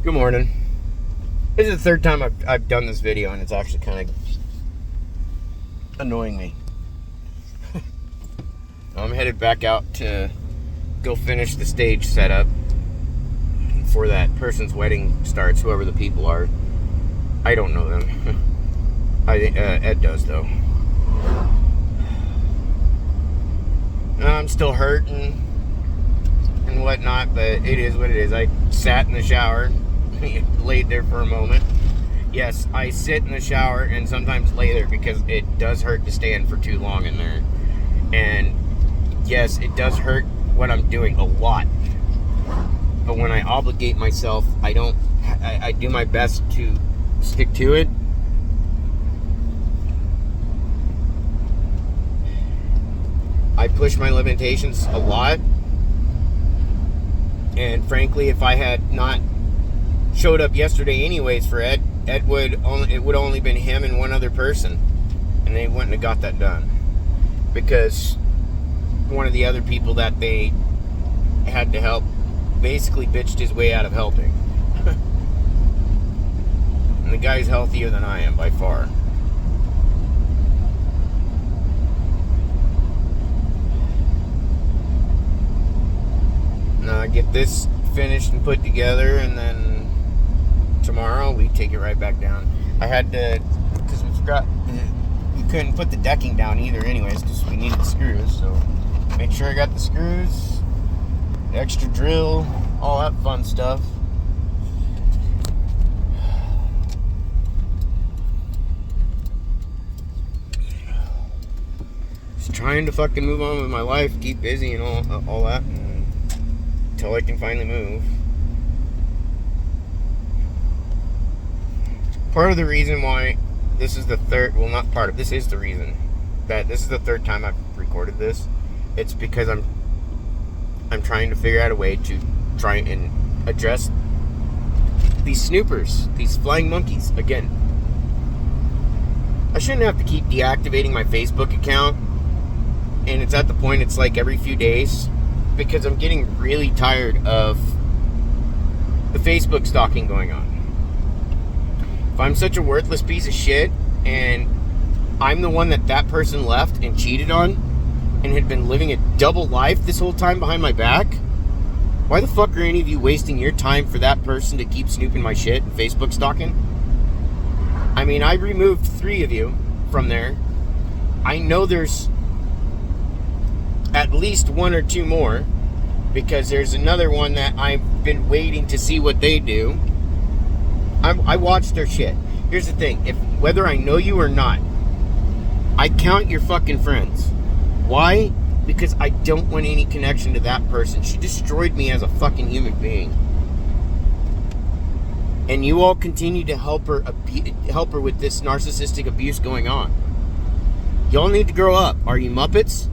Good morning. This is the third time I've done this video, and it's actually kind of annoying me. I'm headed back out to go finish the stage setup before that person's wedding starts, whoever the people are. I don't know them. I think Ed does, though. I'm still hurting and whatnot, but it is what it is. I sat in the shower, laid there for a moment. Yes, I sit in the shower and sometimes lay there because it does hurt to stand for too long in there. And yes, it does hurt what I'm doing a lot. But when I obligate myself, I do my best to stick to it. I push my limitations a lot. And frankly, if I had not showed up yesterday anyways for Ed, it would only been him and one other person, and they wouldn't have got that done because one of the other people that they had to help basically bitched his way out of helping. And the guy's healthier than I am by far. Now I get this finished and put together, and then tomorrow we take it right back down. I had to, because we forgot, we couldn't put the decking down either anyways, because we needed the screws, so make sure I got the screws, the extra drill, all that fun stuff. Just trying to fucking move on with my life, keep busy and all that, until I can finally move. Part of the reason why this is the third, well, not part of, this is the reason that this is the third time I've recorded this. It's because I'm trying to figure out a way to try and address these snoopers, these flying monkeys again. I shouldn't have to keep deactivating my Facebook account, and it's at the point it's like every few days, because I'm getting really tired of the Facebook stalking going on. If I'm such a worthless piece of shit, and I'm the one that person left and cheated on, and had been living a double life this whole time behind my back, why the fuck are any of you wasting your time for that person to keep snooping my shit and Facebook stalking? I mean, I removed 3 of you from there. I know there's at least 1 or 2 more, because there's another one that I've been waiting to see what they do. I watch their shit. Here's the thing, whether I know you or not, I count your fucking friends. Why? Because I don't want any connection to that person. She destroyed me as a fucking human being. And you all continue to help her with this narcissistic abuse going on. Y'all need to grow up. Are you Muppets?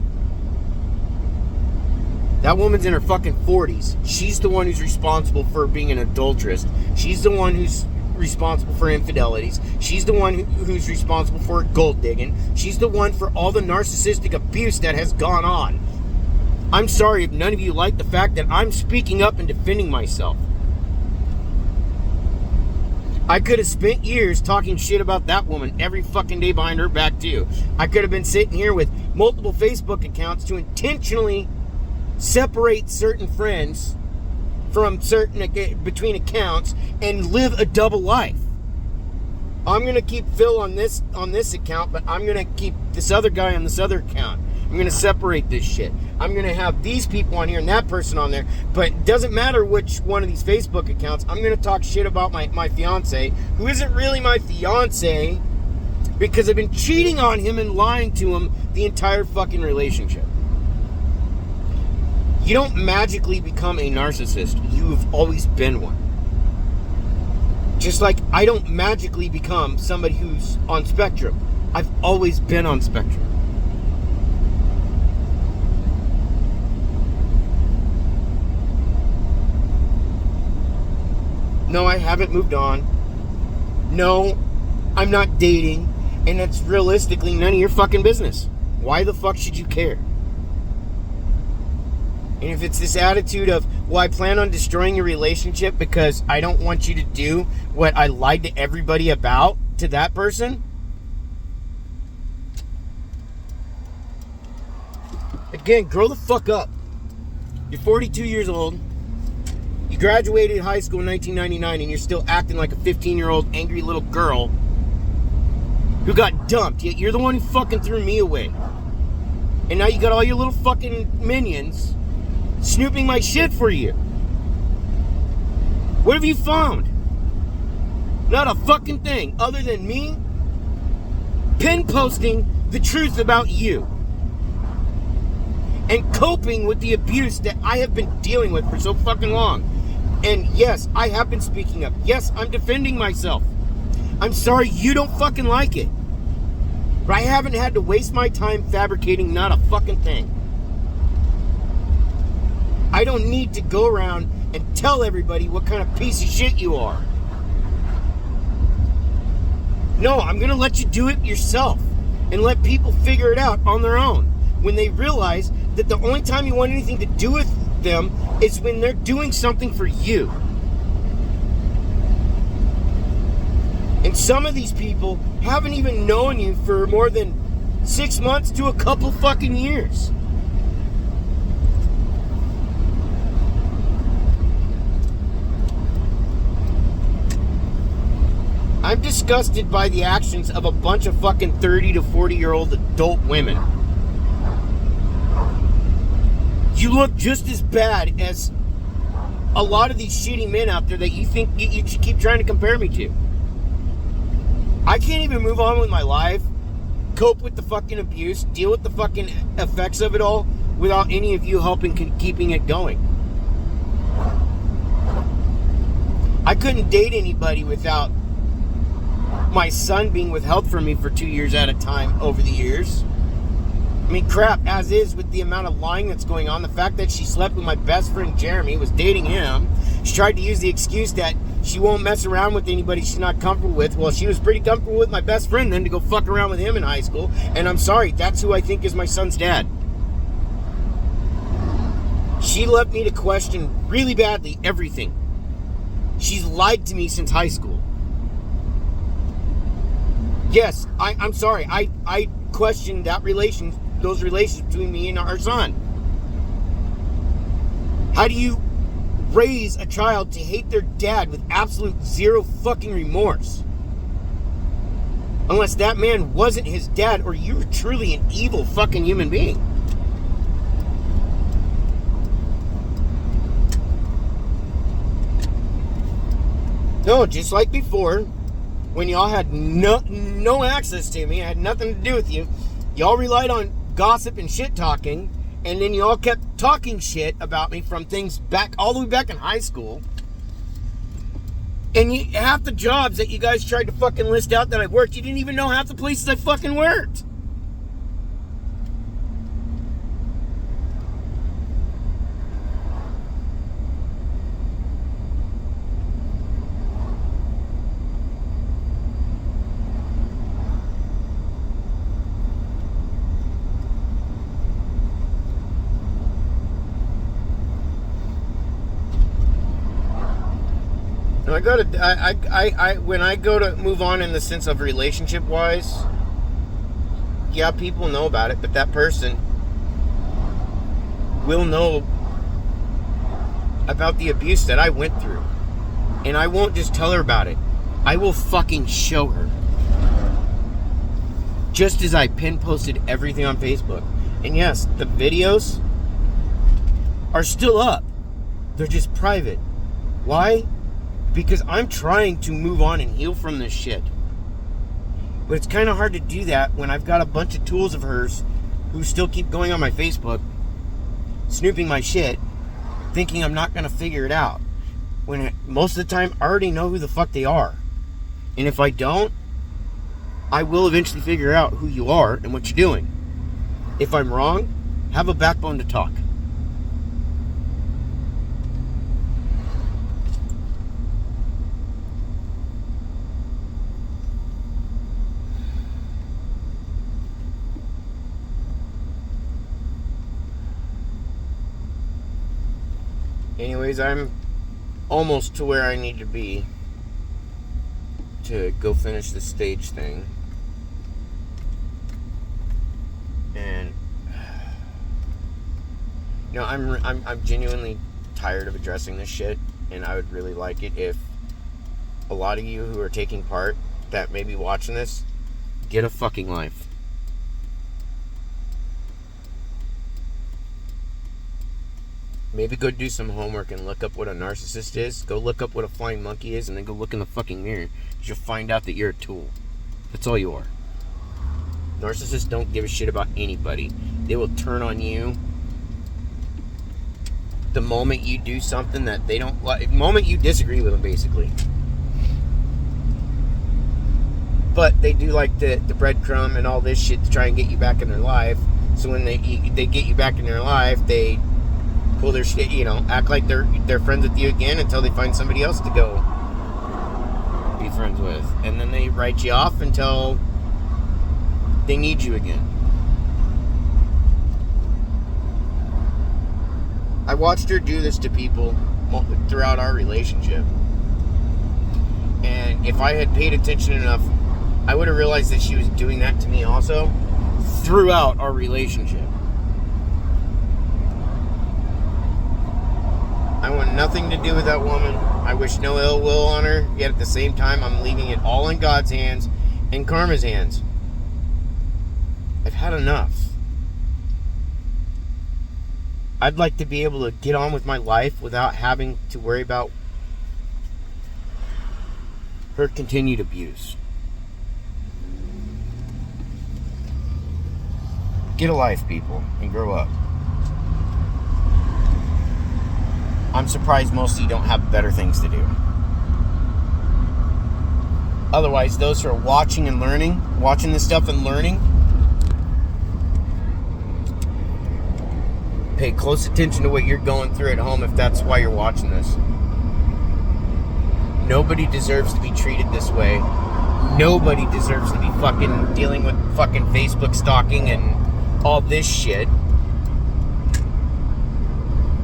That woman's in her fucking 40s. She's the one who's responsible for being an adulteress. She's the one who's responsible for infidelities. She's the one who's responsible for gold digging. She's the one for all the narcissistic abuse that has gone on. I'm sorry if none of you like the fact that I'm speaking up and defending myself. I could have spent years talking shit about that woman every fucking day behind her back too. I could have been sitting here with multiple Facebook accounts to intentionally separate certain friends from between accounts and live a double life. I'm gonna keep Phil on this account, but I'm gonna keep this other guy on this other account. I'm gonna separate this shit. I'm gonna have these people on here and that person on there, but it doesn't matter which one of these Facebook accounts. I'm gonna talk shit about my fiance, who isn't really my fiance, because I've been cheating on him and lying to him the entire fucking relationship. You don't magically become a narcissist. You've always been one. Just like I don't magically become somebody who's on spectrum. I've always been on spectrum. No, I haven't moved on. No, I'm not dating. And it's realistically none of your fucking business. Why the fuck should you care? And if it's this attitude of, Well, I plan on destroying your relationship because I don't want you to do what I lied to everybody about to that person. Again, grow the fuck up. You're 42 years old. You graduated high school in 1999 and you're still acting like a 15-year-old angry little girl who got dumped. Yet you're the one who fucking threw me away. And now you got all your little fucking minions snooping my shit for you. What have you found? Not a fucking thing other than me pin posting the truth about you and coping with the abuse that I have been dealing with for so fucking long. And yes, I have been speaking up. Yes, I'm defending myself. I'm sorry you don't fucking like it. But I haven't had to waste my time fabricating not a fucking thing. I don't need to go around and tell everybody what kind of piece of shit you are. No, I'm going to let you do it yourself and let people figure it out on their own when they realize that the only time you want anything to do with them is when they're doing something for you. And some of these people haven't even known you for more than 6 months to a couple fucking years. I'm disgusted by the actions of a bunch of fucking 30 to 40-year-old adult women. You look just as bad as a lot of these shitty men out there that you think you keep trying to compare me to. I can't even move on with my life, cope with the fucking abuse, deal with the fucking effects of it all without any of you helping keeping it going. I couldn't date anybody without my son being withheld from me for 2 years at a time over the years. I mean, crap, as is with the amount of lying that's going on. The fact that she slept with my best friend Jeremy, was dating him. She tried to use the excuse that she won't mess around with anybody she's not comfortable with. Well, she was pretty comfortable with my best friend then to go fuck around with him in high school. And I'm sorry, that's who I think is my son's dad. She left me to question really badly everything. She's lied to me since high school. Yes, I'm sorry. I questioned those relations between me and our son. How do you raise a child to hate their dad with absolute zero fucking remorse? Unless that man wasn't his dad or you're truly an evil fucking human being. No, just like before, when y'all had no access to me, I had nothing to do with you, y'all relied on gossip and shit talking, and then y'all kept talking shit about me from things back all the way back in high school. And half the jobs that you guys tried to fucking list out that I worked, you didn't even know half the places I fucking worked. When I go to move on in the sense of relationship wise, yeah, people know about it, but that person will know about the abuse that I went through. And I won't just tell her about it. I will fucking show her. Just as I pin posted everything on Facebook. And yes, the videos are still up. They're just private. Why? Because I'm trying to move on and heal from this shit. But it's kind of hard to do that when I've got a bunch of tools of hers who still keep going on my Facebook, snooping my shit, thinking I'm not going to figure it out. When most of the time, I already know who the fuck they are. And if I don't, I will eventually figure out who you are and what you're doing. If I'm wrong, have a backbone to talk. Anyways, I'm almost to where I need to be to go finish the stage thing. And you know, I'm genuinely tired of addressing this shit, and I would really like it if a lot of you who are taking part that may be watching this get a fucking life. Maybe go do some homework and look up what a narcissist is. Go look up what a flying monkey is, and then go look in the fucking mirror. You'll find out that you're a tool. That's all you are. Narcissists don't give a shit about anybody. They will turn on you the moment you do something that they don't like. The moment you disagree with them, basically. But they do like the breadcrumb and all this shit to try and get you back in their life. So when they get you back in their life, they pull their shit, you know, act like they're friends with you again until they find somebody else to go be friends with. And then they write you off until they need you again. I watched her do this to people throughout our relationship. And if I had paid attention enough, I would have realized that she was doing that to me also throughout our relationship. I want nothing to do with that woman. I wish no ill will on her. Yet at the same time, I'm leaving it all in God's hands and karma's hands. I've had enough. I'd like to be able to get on with my life without having to worry about her continued abuse. Get a life, people, and grow up. I'm surprised most of you don't have better things to do. Otherwise, those who are watching this stuff and learning, pay close attention to what you're going through at home if that's why you're watching this. Nobody deserves to be treated this way. Nobody deserves to be fucking dealing with fucking Facebook stalking and all this shit.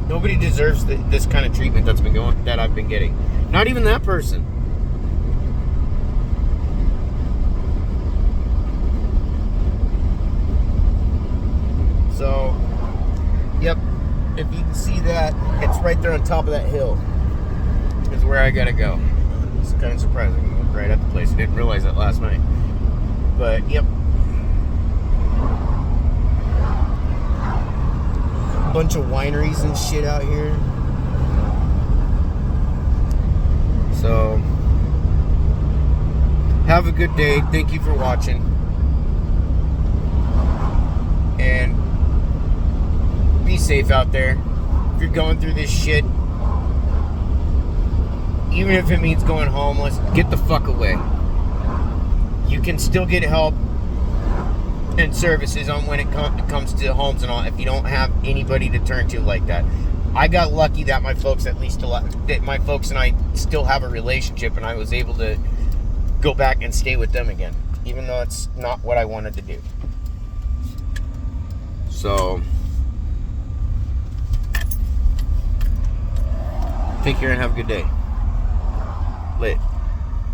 Nobody deserves this kind of treatment that I've been getting. Not even that person. So, yep. If you can see that, it's right there on top of that hill. Is where I gotta go. It's kind of surprising. Right at the place. I didn't realize that last night. But, yep. Bunch of wineries and shit out here. So, have a good day. Thank you for watching. And be safe out there. If you're going through this shit, even if it means going homeless, get the fuck away. You can still get help and services on when it comes to homes and all, if you don't have anybody to turn to like that. I got lucky that my folks and I still have a relationship, and I was able to go back and stay with them again, even though it's not what I wanted to do. So, take care and have a good day. Lit.